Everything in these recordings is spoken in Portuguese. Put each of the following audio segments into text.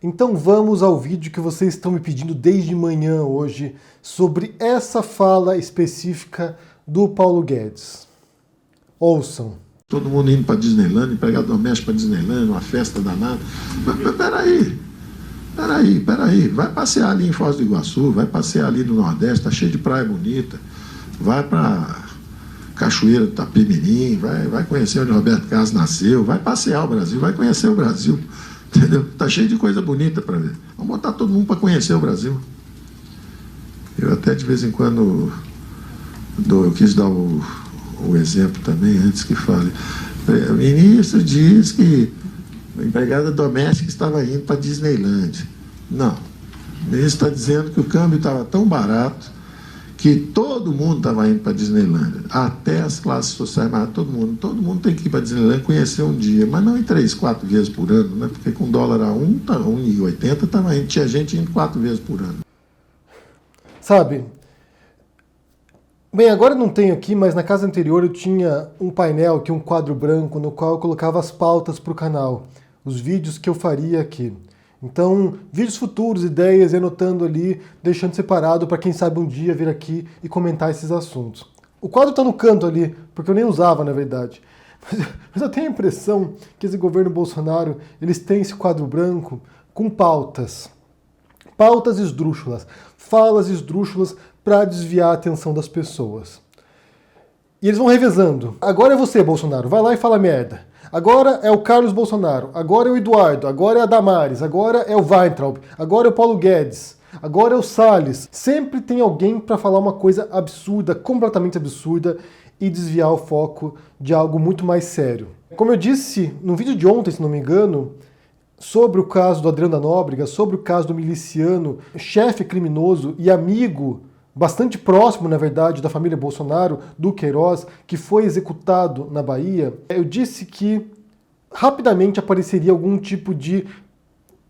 Então vamos ao vídeo que vocês estão me pedindo desde manhã hoje sobre essa fala específica do Paulo Guedes. Ouçam. Todo mundo indo para Disneyland, empregado doméstico para Disneyland, uma festa danada. Mas peraí. Vai passear ali em Foz do Iguaçu, vai passear ali no Nordeste, tá cheio de praia bonita. Vai para Cachoeira do Itapemirim, vai conhecer onde Roberto Carlos nasceu, vai passear o Brasil, vai conhecer o Brasil. Entendeu? Tá cheio de coisa bonita para ver. Vamos botar todo mundo para conhecer o Brasil. Eu até de vez em quando eu quis dar o exemplo também, antes que fale. O ministro diz que a empregada doméstica estava indo para Disneyland. Não. O ministro está dizendo que o câmbio estava tão barato que todo mundo estava indo para Disneyland, até as classes sociais, mas todo mundo tem que ir para Disneyland conhecer um dia, mas não em 3, 4 vezes por ano, né? Porque com dólar a 1,80 tinha gente indo 4 vezes por ano. Sabe, bem, agora eu não tenho aqui, mas na casa anterior eu tinha um painel, um quadro branco, no qual eu colocava as pautas para o canal, os vídeos que eu faria aqui. Então, vídeos futuros, ideias, anotando ali, deixando separado para quem sabe um dia vir aqui e comentar esses assuntos. O quadro está no canto ali, porque eu nem usava, na verdade. Mas eu tenho a impressão que esse governo Bolsonaro, eles têm esse quadro branco com pautas. Pautas esdrúxulas, falas esdrúxulas para desviar a atenção das pessoas. E eles vão revezando. Agora é você, Bolsonaro, vai lá e fala merda. Agora é o Carlos Bolsonaro, agora é o Eduardo, agora é a Damares, agora é o Weintraub, agora é o Paulo Guedes, agora é o Salles. Sempre tem alguém para falar uma coisa absurda, completamente absurda, e desviar o foco de algo muito mais sério. Como eu disse no vídeo de ontem, se não me engano, sobre o caso do Adriano da Nóbrega, sobre o caso do miliciano, chefe criminoso e amigo bastante próximo, na verdade, da família Bolsonaro, do Queiroz, que foi executado na Bahia, eu disse que rapidamente apareceria algum tipo de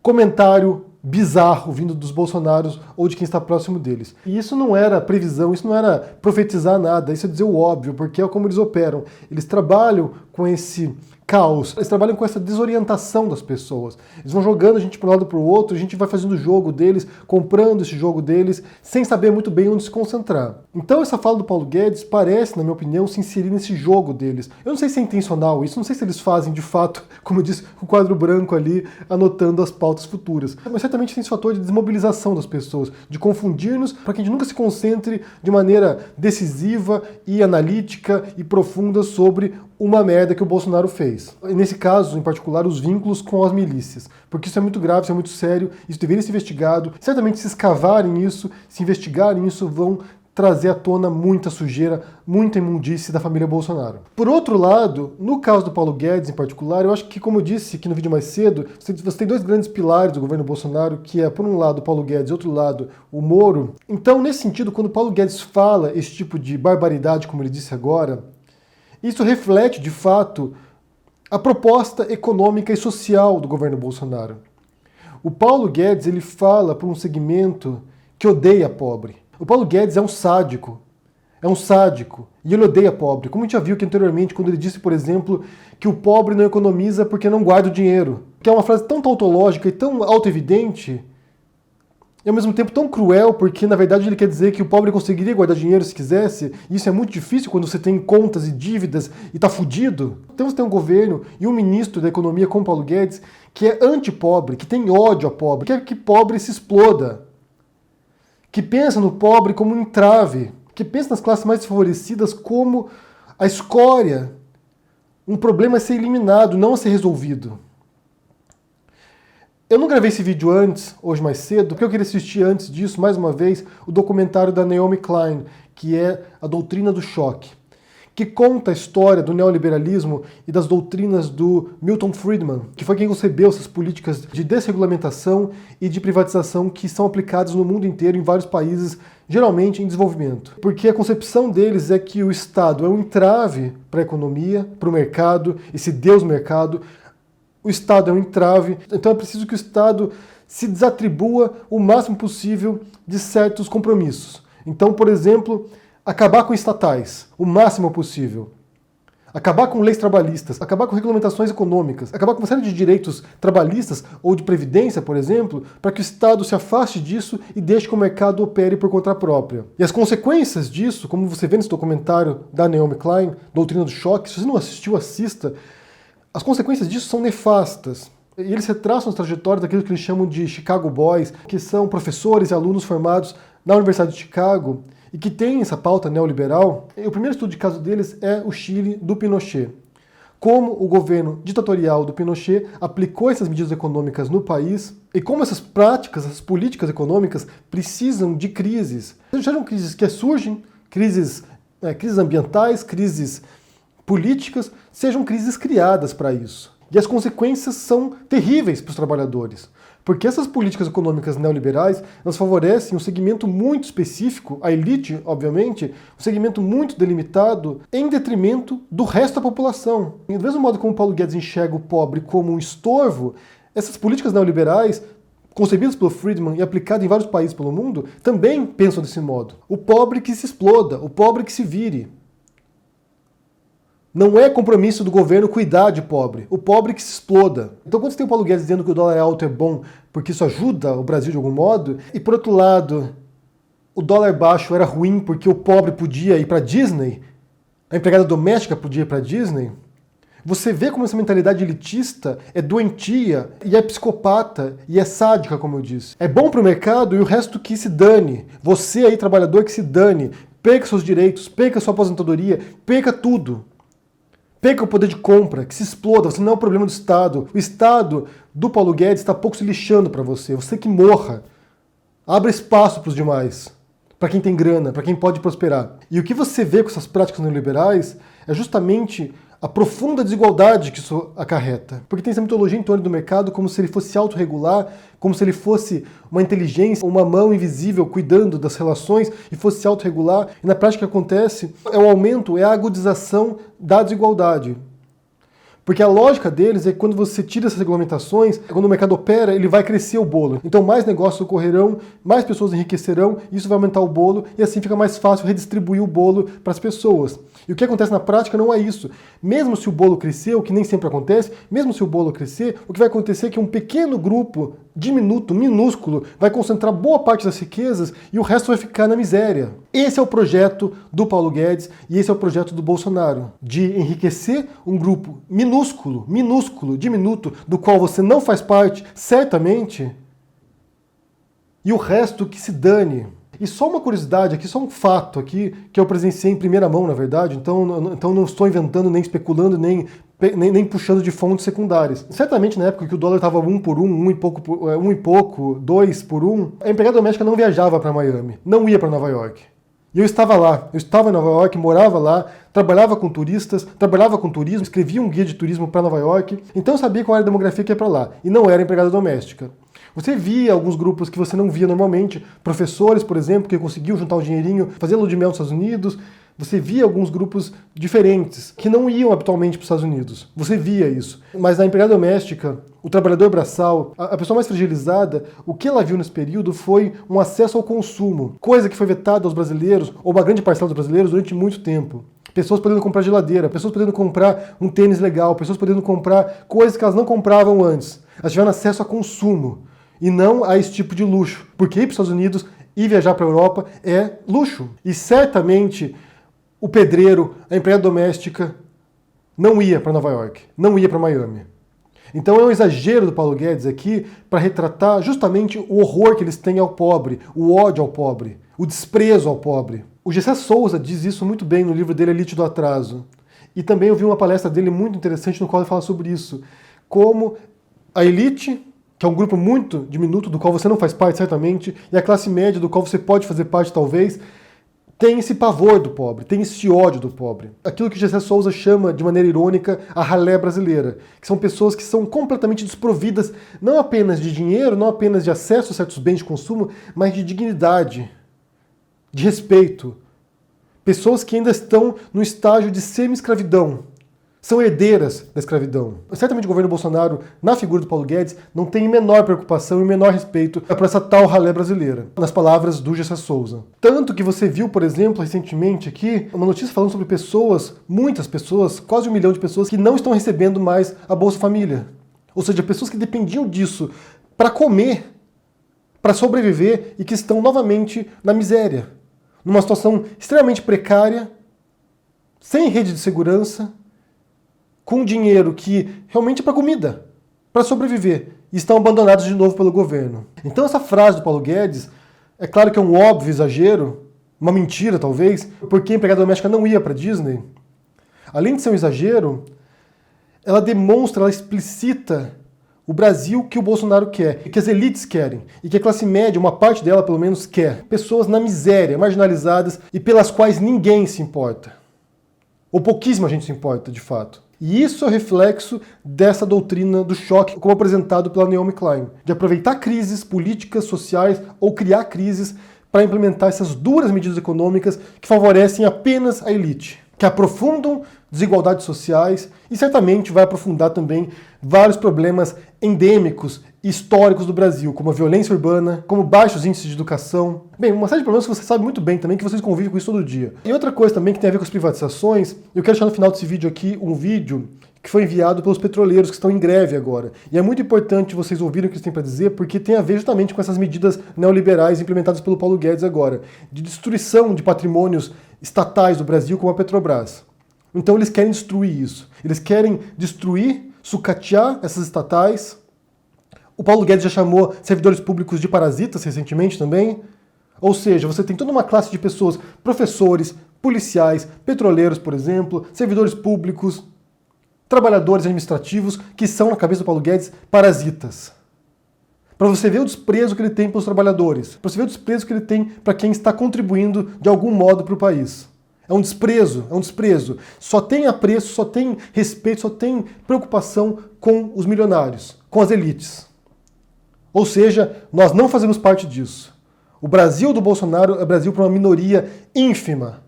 comentário bizarro vindo dos Bolsonaros ou de quem está próximo deles. E isso não era previsão, isso não era profetizar nada, isso é dizer o óbvio, porque é como eles operam. Eles trabalham com esse caos, eles trabalham com essa desorientação das pessoas. Eles vão jogando a gente para um lado para o outro, a gente vai fazendo o jogo deles, comprando esse jogo deles, sem saber muito bem onde se concentrar. Então essa fala do Paulo Guedes parece, na minha opinião, se inserir nesse jogo deles. Eu não sei se é intencional isso, não sei se eles fazem de fato, como eu disse, o quadro branco ali, anotando as pautas futuras. Mas certamente tem esse fator de desmobilização das pessoas, de confundir-nos para que a gente nunca se concentre de maneira decisiva e analítica e profunda sobre uma merda que o Bolsonaro fez. Nesse caso, em particular, os vínculos com as milícias. Porque isso é muito grave, isso é muito sério, isso deveria ser investigado. Certamente, se escavarem isso, se investigarem isso, vão trazer à tona muita sujeira, muita imundície da família Bolsonaro. Por outro lado, no caso do Paulo Guedes em particular, eu acho que, como eu disse aqui no vídeo mais cedo, você tem dois grandes pilares do governo Bolsonaro, que é, por um lado, o Paulo Guedes e, outro lado, o Moro. Então, nesse sentido, quando o Paulo Guedes fala esse tipo de barbaridade, como ele disse agora, isso reflete, de fato, a proposta econômica e social do governo Bolsonaro. O Paulo Guedes, ele fala para um segmento que odeia pobre. O Paulo Guedes é um sádico, e ele odeia pobre. Como a gente já viu aqui anteriormente, quando ele disse, por exemplo, que o pobre não economiza porque não guarda o dinheiro. Que é uma frase tão tautológica e tão autoevidente, e ao mesmo tempo tão cruel, porque na verdade ele quer dizer que o pobre conseguiria guardar dinheiro se quisesse, e isso é muito difícil quando você tem contas e dívidas e tá fudido. Então você tem um governo e um ministro da economia como Paulo Guedes que é anti-pobre, que tem ódio a pobre, que quer que pobre se exploda, que pensa no pobre como um entrave, que pensa nas classes mais desfavorecidas como a escória, um problema a ser eliminado, não a ser resolvido. Eu não gravei esse vídeo antes, hoje mais cedo, porque eu queria assistir antes disso, mais uma vez, o documentário da Naomi Klein, que é A Doutrina do Choque, que conta a história do neoliberalismo e das doutrinas do Milton Friedman, que foi quem concebeu essas políticas de desregulamentação e de privatização que são aplicadas no mundo inteiro, em vários países, geralmente em desenvolvimento. Porque a concepção deles é que o Estado é um entrave para a economia, para o mercado, esse Deus mercado. O Estado é um entrave, então é preciso que o Estado se desatribua o máximo possível de certos compromissos. Então, por exemplo, acabar com estatais, o máximo possível. acabar com leis trabalhistas, acabar com regulamentações econômicas, acabar com uma série de direitos trabalhistas ou de previdência, por exemplo, para que o Estado se afaste disso e deixe que o mercado opere por conta própria. E as consequências disso, como você vê nesse documentário da Naomi Klein, Doutrina do Choque, se você não assistiu, assista, as consequências disso são nefastas. E eles retraçam as trajetórias daquilo que eles chamam de Chicago Boys, que são professores e alunos formados na Universidade de Chicago e que têm essa pauta neoliberal. E o primeiro estudo de caso deles é o Chile do Pinochet. Como o governo ditatorial do Pinochet aplicou essas medidas econômicas no país e como essas práticas, essas políticas econômicas precisam de crises. Sejam crises que surgem, crises ambientais, crises políticas, sejam crises criadas para isso. E as consequências são terríveis para os trabalhadores. Porque essas políticas econômicas neoliberais, elas favorecem um segmento muito específico, a elite, obviamente, um segmento muito delimitado, em detrimento do resto da população. E do mesmo modo como Paulo Guedes enxerga o pobre como um estorvo, essas políticas neoliberais, concebidas pelo Friedman e aplicadas em vários países pelo mundo, também pensam desse modo. O pobre que se exploda, o pobre que se vire. Não é compromisso do governo cuidar de pobre. O pobre que se exploda. Então quando você tem o Paulo Guedes dizendo que o dólar alto é bom porque isso ajuda o Brasil de algum modo, e por outro lado, o dólar baixo era ruim porque o pobre podia ir para Disney, a empregada doméstica podia ir para Disney, você vê como essa mentalidade elitista é doentia, e é psicopata, e é sádica, como eu disse. É bom para o mercado e o resto que se dane. Você aí, trabalhador, que se dane. Perca seus direitos, perca sua aposentadoria, perca tudo. Perca o poder de compra, que se exploda, você não é o problema do Estado. O Estado do Paulo Guedes está pouco se lixando para você. Você que morra. Abra espaço para os demais. Para quem tem grana, para quem pode prosperar. E o que você vê com essas práticas neoliberais é justamente a profunda desigualdade que isso acarreta. Porque tem essa mitologia em torno do mercado como se ele fosse autorregular, como se ele fosse uma inteligência, uma mão invisível cuidando das relações e fosse se autorregular. E na prática o que acontece é o aumento, é a agudização da desigualdade. Porque a lógica deles é que quando você tira essas regulamentações, quando o mercado opera, ele vai crescer o bolo. Então mais negócios ocorrerão, mais pessoas enriquecerão, isso vai aumentar o bolo e assim fica mais fácil redistribuir o bolo para as pessoas. E o que acontece na prática não é isso. Mesmo se o bolo crescer, o que nem sempre acontece, mesmo se o bolo crescer, o que vai acontecer é que um pequeno grupo, diminuto, minúsculo, vai concentrar boa parte das riquezas e o resto vai ficar na miséria. Esse é o projeto do Paulo Guedes e esse é o projeto do Bolsonaro, de enriquecer um grupo minúsculo, diminuto, do qual você não faz parte, certamente, e o resto que se dane. E só uma curiosidade aqui, só um fato aqui, que eu presenciei em primeira mão, na verdade, então não estou inventando, nem especulando, nem puxando de fontes secundárias. Certamente na época que o dólar estava 1 por 1, 1 e pouco, 2 por 1, a empregada doméstica não viajava para Miami, não ia para Nova York. E eu estava lá, eu estava em Nova York, morava lá, trabalhava com turistas, trabalhava com turismo, escrevia um guia de turismo para Nova York, então eu sabia qual era a demografia que ia para lá, e não era empregada doméstica. Você via alguns grupos que você não via normalmente, professores, por exemplo, que conseguiam juntar um dinheirinho, fazer lua de mel nos Estados Unidos. Você via alguns grupos diferentes, que não iam habitualmente para os Estados Unidos. Você via isso. Mas a empregada doméstica, o trabalhador braçal, a pessoa mais fragilizada, o que ela viu nesse período foi um acesso ao consumo, coisa que foi vetada aos brasileiros, ou uma grande parcela dos brasileiros, durante muito tempo. Pessoas podendo comprar geladeira, pessoas podendo comprar um tênis legal, pessoas podendo comprar coisas que elas não compravam antes. Elas tiveram acesso a consumo. E não a esse tipo de luxo. Porque ir para os Estados Unidos e viajar para a Europa é luxo. E certamente o pedreiro, a empregada doméstica, não ia para Nova York, não ia para Miami. Então é um exagero do Paulo Guedes aqui para retratar justamente o horror que eles têm ao pobre, o ódio ao pobre, o desprezo ao pobre. O Gessé Souza diz isso muito bem no livro dele, Elite do Atraso. E também eu vi uma palestra dele muito interessante no qual ele fala sobre isso. Como a elite, que é um grupo muito diminuto, do qual você não faz parte, certamente, e a classe média, do qual você pode fazer parte, talvez, tem esse pavor do pobre, tem esse ódio do pobre. Aquilo que Gessé Souza chama, de maneira irônica, a ralé brasileira, que são pessoas que são completamente desprovidas, não apenas de dinheiro, não apenas de acesso a certos bens de consumo, mas de dignidade, de respeito. Pessoas que ainda estão no estágio de semi-escravidão, são herdeiras da escravidão. Certamente o governo Bolsonaro, na figura do Paulo Guedes, não tem menor preocupação e menor respeito por essa tal ralé brasileira, nas palavras do Gessé Souza. Tanto que você viu, por exemplo, recentemente aqui, uma notícia falando sobre pessoas, muitas pessoas, quase 1 milhão de pessoas, que não estão recebendo mais a Bolsa Família. Ou seja, pessoas que dependiam disso para comer, para sobreviver e que estão novamente na miséria, numa situação extremamente precária, sem rede de segurança, com dinheiro que realmente é para comida, para sobreviver, e estão abandonados de novo pelo governo. Então essa frase do Paulo Guedes, é claro que é um óbvio exagero, uma mentira talvez, porque a empregada doméstica não ia para Disney. Além de ser um exagero, ela demonstra, ela explicita o Brasil que o Bolsonaro quer, que as elites querem, e que a classe média, uma parte dela pelo menos, quer. Pessoas na miséria, marginalizadas e pelas quais ninguém se importa. Ou pouquíssima gente se importa, de fato. E isso é o reflexo dessa doutrina do choque, como apresentado pela Naomi Klein, de aproveitar crises políticas, sociais ou criar crises para implementar essas duras medidas econômicas que favorecem apenas a elite, que aprofundam desigualdades sociais e certamente vai aprofundar também vários problemas endêmicos e históricos do Brasil, como a violência urbana, como baixos índices de educação. Bem, uma série de problemas que você sabe muito bem também, que vocês convivem com isso todo dia. E outra coisa também que tem a ver com as privatizações, eu quero deixar no final desse vídeo aqui um vídeo que foi enviado pelos petroleiros que estão em greve agora. E é muito importante vocês ouvirem o que eles têm para dizer, porque tem a ver justamente com essas medidas neoliberais implementadas pelo Paulo Guedes agora, de destruição de patrimônios estatais do Brasil, como a Petrobras. Então eles querem destruir isso. Eles querem destruir, sucatear essas estatais. O Paulo Guedes já chamou servidores públicos de parasitas recentemente também. Ou seja, você tem toda uma classe de pessoas, professores, policiais, petroleiros, por exemplo, servidores públicos, trabalhadores administrativos, que são, na cabeça do Paulo Guedes, parasitas. Para você ver o desprezo que ele tem pelos trabalhadores, para você ver o desprezo que ele tem para quem está contribuindo de algum modo para o país. É um desprezo, é um desprezo. Só tem apreço, só tem respeito, só tem preocupação com os milionários, com as elites. Ou seja, nós não fazemos parte disso. O Brasil do Bolsonaro é Brasil para uma minoria ínfima.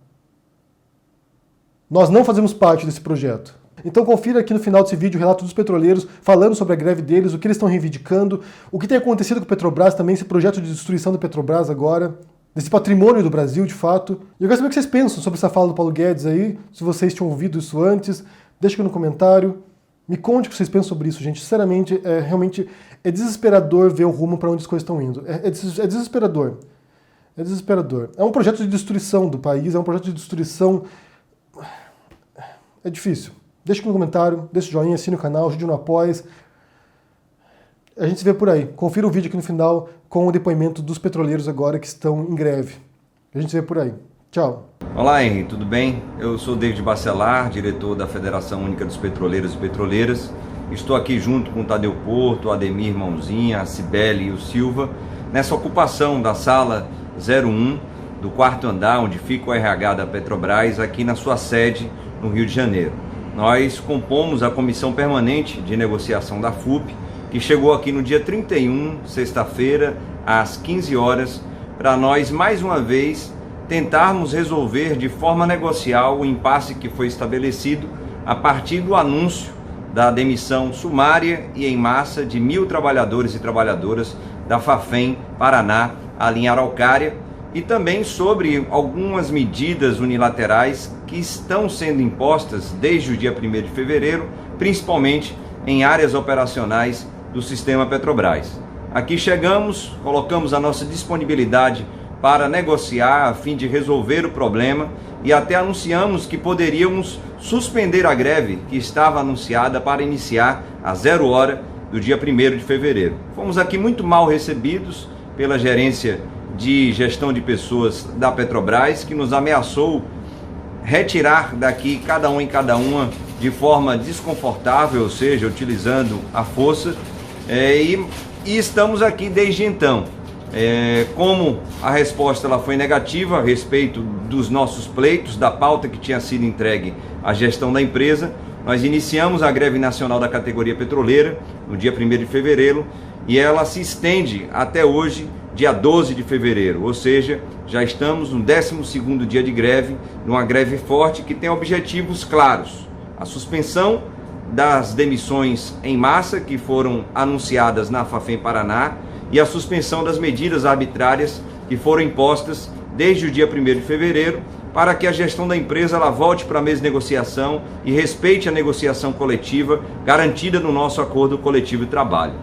Nós não fazemos parte desse projeto. Então confira aqui no final desse vídeo o relato dos petroleiros, falando sobre a greve deles, o que eles estão reivindicando, o que tem acontecido com o Petrobras também, esse projeto de destruição do Petrobras agora, desse patrimônio do Brasil, de fato. E eu quero saber o que vocês pensam sobre essa fala do Paulo Guedes aí, se vocês tinham ouvido isso antes, deixa aqui no comentário. Me conte o que vocês pensam sobre isso, gente. Sinceramente, realmente é desesperador ver o rumo para onde as coisas estão indo. É desesperador. É desesperador. É um projeto de destruição do país, é um projeto de destruição... É difícil. Deixa aqui no comentário, deixa o joinha, assine o canal, ajude no apoia. A gente se vê por aí. Confira o vídeo aqui no final com o depoimento dos petroleiros agora que estão em greve. A gente se vê por aí. Tchau. Olá, Henry, tudo bem? Eu sou David Bacelar, diretor da Federação Única dos Petroleiros e Petroleiras. Estou aqui junto com o Tadeu Porto, o Ademir Mãozinha, a Cibele e o Silva, nessa ocupação da sala 01 do 4º andar, onde fica o RH da Petrobras, aqui na sua sede, no Rio de Janeiro. Nós compomos a Comissão Permanente de Negociação da FUP, que chegou aqui no dia 31, sexta-feira, às 15 horas, para nós, mais uma vez, tentarmos resolver de forma negocial o impasse que foi estabelecido a partir do anúncio da demissão sumária e em massa de 1.000 trabalhadores e trabalhadoras da Fafem Paraná, ali em Araucária, e também sobre algumas medidas unilaterais que estão sendo impostas desde o dia 1º de fevereiro, principalmente em áreas operacionais do sistema Petrobras. Aqui chegamos, colocamos a nossa disponibilidade para negociar a fim de resolver o problema e até anunciamos que poderíamos suspender a greve que estava anunciada para iniciar às 0 hora do dia 1º de fevereiro. Fomos aqui muito mal recebidos pela gerência de gestão de pessoas da Petrobras, que nos ameaçou retirar daqui cada um em cada uma de forma desconfortável, ou seja, utilizando a força, e estamos aqui desde então. Como a resposta ela foi negativa a respeito dos nossos pleitos, da pauta que tinha sido entregue à gestão da empresa, nós iniciamos a greve nacional da categoria petroleira no dia 1º de fevereiro e ela se estende até hoje, dia 12 de fevereiro, ou seja, já estamos no 12º dia de greve, numa greve forte que tem objetivos claros. A suspensão das demissões em massa que foram anunciadas na Fafem Paraná e a suspensão das medidas arbitrárias que foram impostas desde o dia 1º de fevereiro para que a gestão da empresa ela volte para a mesa de negociação e respeite a negociação coletiva garantida no nosso acordo coletivo de trabalho.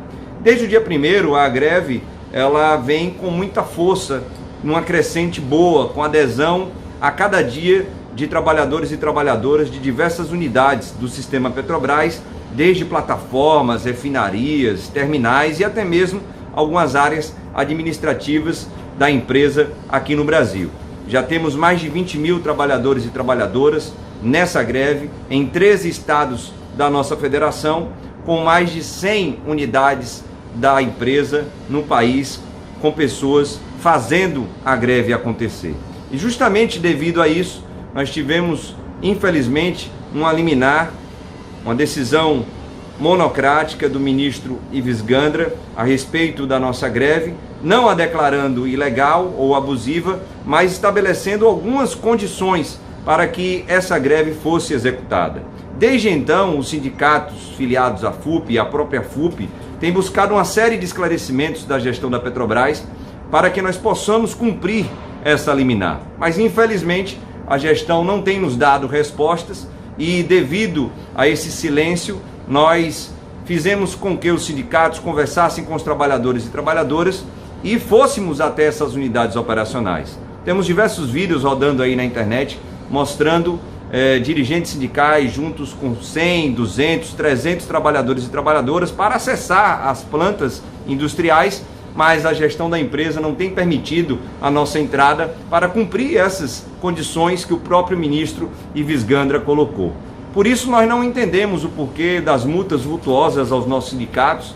Desde o dia 1º, a greve ela vem com muita força, numa crescente boa, com adesão a cada dia de trabalhadores e trabalhadoras de diversas unidades do sistema Petrobras, desde plataformas, refinarias, terminais e até mesmo algumas áreas administrativas da empresa aqui no Brasil. Já temos mais de 20 mil trabalhadores e trabalhadoras nessa greve em 13 estados da nossa federação, com mais de 100 unidades da empresa no país, com pessoas fazendo a greve acontecer. E justamente devido a isso, nós tivemos, infelizmente, uma liminar, uma decisão monocrática do ministro Ives Gandra a respeito da nossa greve, não a declarando ilegal ou abusiva, mas estabelecendo algumas condições para que essa greve fosse executada. Desde então, os sindicatos filiados à FUP e à própria FUP têm buscado uma série de esclarecimentos da gestão da Petrobras para que nós possamos cumprir essa liminar. Mas, infelizmente, a gestão não tem nos dado respostas e, devido a esse silêncio, nós fizemos com que os sindicatos conversassem com os trabalhadores e trabalhadoras e fôssemos até essas unidades operacionais. Temos diversos vídeos rodando aí na internet mostrando dirigentes sindicais juntos com 100, 200, 300 trabalhadores e trabalhadoras para acessar as plantas industriais, mas a gestão da empresa não tem permitido a nossa entrada para cumprir essas condições que o próprio ministro Ives Gandra colocou. Por isso nós não entendemos o porquê das multas vultuosas aos nossos sindicatos,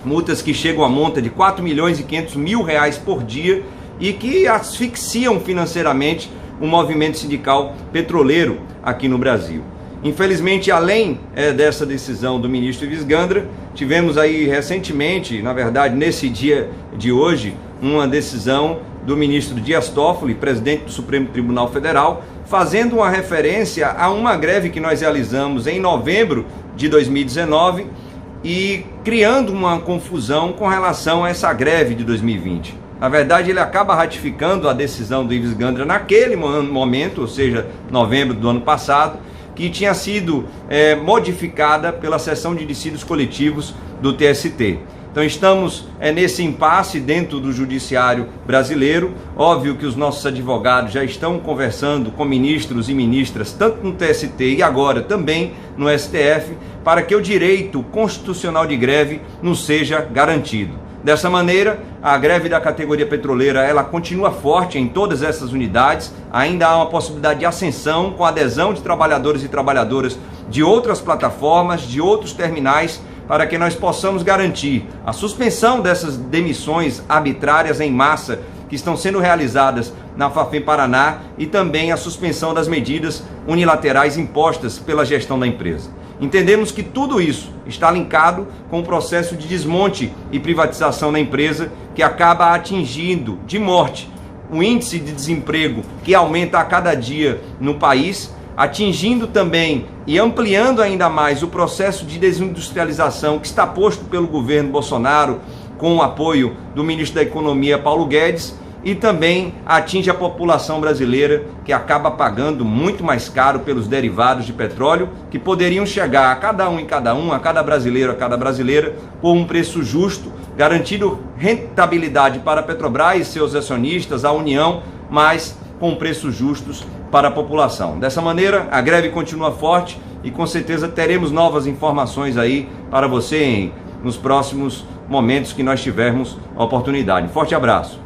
multas que chegam a monta de R$4.500.000 por dia e que asfixiam financeiramente o movimento sindical petroleiro aqui no Brasil. Infelizmente, além dessa decisão do ministro Ives Gandra, tivemos aí recentemente, na verdade nesse dia de hoje, uma decisão do ministro Dias Toffoli, presidente do Supremo Tribunal Federal, fazendo uma referência a uma greve que nós realizamos em novembro de 2019 e criando uma confusão com relação a essa greve de 2020. Na verdade, ele acaba ratificando a decisão do Ives Gandra naquele momento, ou seja, novembro do ano passado, que tinha sido modificada pela seção de dissídios coletivos do TST. Então estamos nesse impasse dentro do judiciário brasileiro. Óbvio que os nossos advogados já estão conversando com ministros e ministras, tanto no TST e agora também no STF, para que o direito constitucional de greve nos seja garantido. Dessa maneira, a greve da categoria petroleira ela continua forte em todas essas unidades. Ainda há uma possibilidade de ascensão com adesão de trabalhadores e trabalhadoras de outras plataformas, de outros terminais, para que nós possamos garantir a suspensão dessas demissões arbitrárias em massa que estão sendo realizadas na Fafem Paraná e também a suspensão das medidas unilaterais impostas pela gestão da empresa. Entendemos que tudo isso está linkado com o processo de desmonte e privatização da empresa, que acaba atingindo de morte o índice de desemprego que aumenta a cada dia no país, atingindo também e ampliando ainda mais o processo de desindustrialização que está posto pelo governo Bolsonaro com o apoio do ministro da Economia Paulo Guedes, e também atinge a população brasileira, que acaba pagando muito mais caro pelos derivados de petróleo, que poderiam chegar a cada um, a cada brasileiro, a cada brasileira, por um preço justo, garantindo rentabilidade para a Petrobras e seus acionistas, a União, mas com preços justos para a população. Dessa maneira, a greve continua forte e com certeza teremos novas informações aí para você nos próximos momentos que nós tivermos a oportunidade. Forte abraço.